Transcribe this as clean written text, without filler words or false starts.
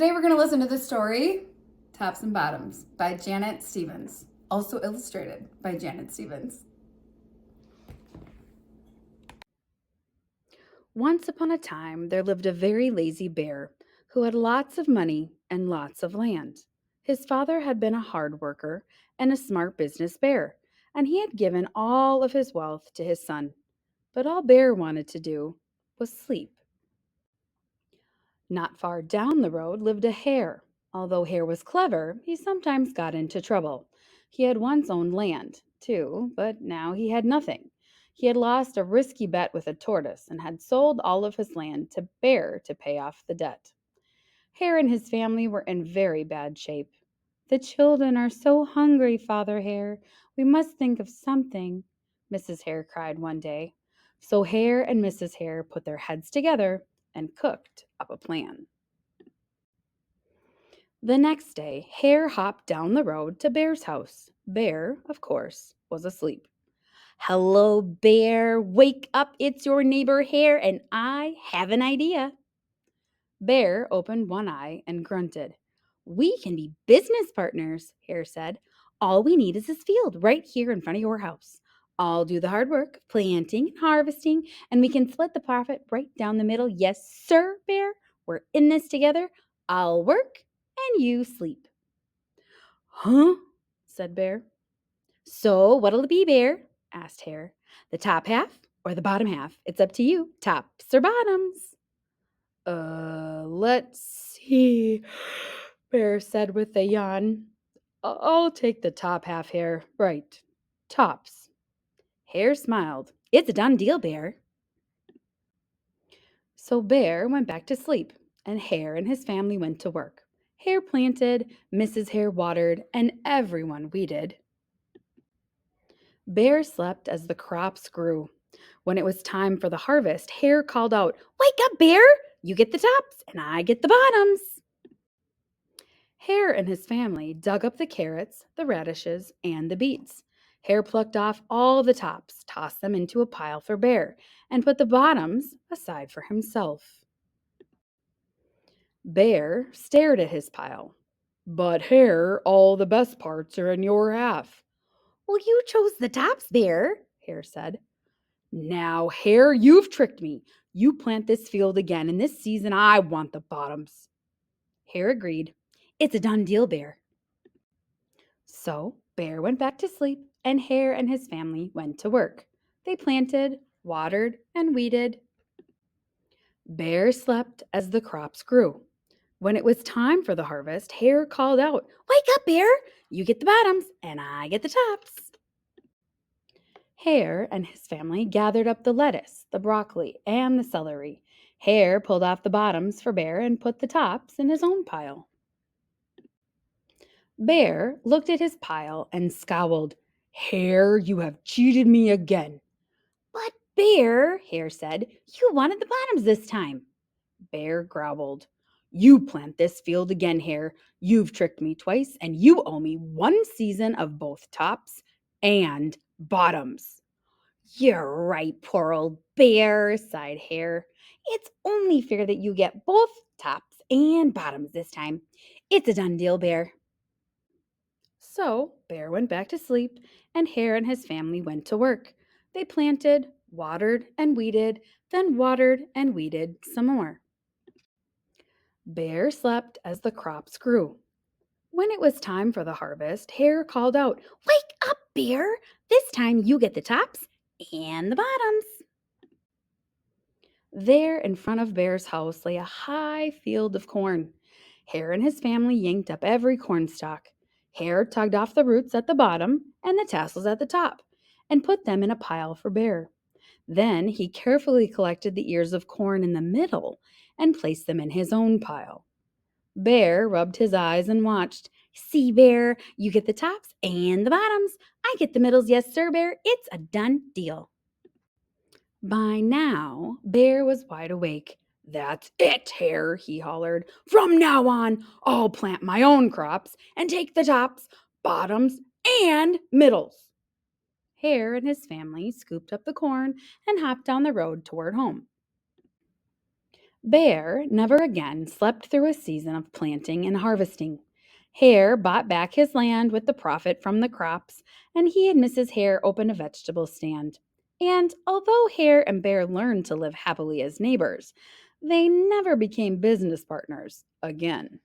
Today we're going to listen to the story Tops and Bottoms by Janet Stevens, also illustrated by Janet Stevens. Once upon a time, there lived a very lazy bear who had lots of money and lots of land. His father had been a hard worker and a smart business bear, and he had given all of his wealth to his son. But all Bear wanted to do was sleep. Not far down the road lived a hare. Although Hare was clever, he sometimes got into trouble. He had once owned land, too, but now he had nothing. He had lost a risky bet with a tortoise and had sold all of his land to Bear to pay off the debt. Hare and his family were in very bad shape. "The children are so hungry, Father Hare. We must think of something," Mrs. Hare cried one day. So Hare and Mrs. Hare put their heads together and cooked up a plan. The next day, Hare hopped down the road to Bear's house. Bear, of course, was asleep. "Hello, Bear. Wake up. It's your neighbor Hare, and I have an idea." Bear opened one eye and grunted. "We can be business partners," Hare said. "All we need is this field right here in front of your house. I'll do the hard work, planting and harvesting, and we can split the profit right down the middle. Yes, sir, Bear. We're in this together. I'll work and you sleep." "Huh?" said Bear. "So what'll it be, Bear?" asked Hare. "The top half or the bottom half? It's up to you. Tops or bottoms?" Let's see," Bear said with a yawn. "I'll take the top half, Hare. Right. Tops." Hare smiled. "It's a done deal, Bear." So Bear went back to sleep, and Hare and his family went to work. Hare planted, Mrs. Hare watered, and everyone weeded. Bear slept as the crops grew. When it was time for the harvest, Hare called out, "Wake up, Bear! You get the tops, and I get the bottoms." Hare and his family dug up the carrots, the radishes, and the beets. Hare plucked off all the tops, tossed them into a pile for Bear, and put the bottoms aside for himself. Bear stared at his pile. "But Hare, all the best parts are in your half." "Well, you chose the tops, Bear," Hare said. "Now, Hare, you've tricked me. You plant this field again, and this season I want the bottoms." Hare agreed. "It's a done deal, Bear." So Bear went back to sleep, and Hare and his family went to work. They planted, watered, and weeded. Bear slept as the crops grew. When it was time for the harvest, Hare called out, "Wake up, Bear! You get the bottoms, and I get the tops." Hare and his family gathered up the lettuce, the broccoli, and the celery. Hare pulled off the bottoms for Bear and put the tops in his own pile. Bear looked at his pile and scowled. "Hare, you have cheated me again." "But Bear," Hare said, "you wanted the bottoms this time." Bear growled. "You plant this field again, Hare. You've tricked me twice, and you owe me one season of both tops and bottoms." "You're right, poor old Bear," sighed Hare. "It's only fair that you get both tops and bottoms this time. It's a done deal, Bear." So Bear went back to sleep, and Hare and his family went to work. They planted, watered, and weeded, then watered and weeded some more. Bear slept as the crops grew. When it was time for the harvest, Hare called out, "Wake up, Bear! This time you get the tops and the bottoms." There in front of Bear's house lay a high field of corn. Hare and his family yanked up every cornstalk. Hare tugged off the roots at the bottom and the tassels at the top and put them in a pile for Bear. Then he carefully collected the ears of corn in the middle and placed them in his own pile. Bear rubbed his eyes and watched. "See, Bear, you get the tops and the bottoms. I get the middles. Yes, sir, Bear. It's a done deal." By now, Bear was wide awake. "That's it, Hare," he hollered. "From now on, I'll plant my own crops and take the tops, bottoms, and middles." Hare and his family scooped up the corn and hopped down the road toward home. Bear never again slept through a season of planting and harvesting. Hare bought back his land with the profit from the crops, and he and Mrs. Hare opened a vegetable stand. And although Hare and Bear learned to live happily as neighbors, they never became business partners again.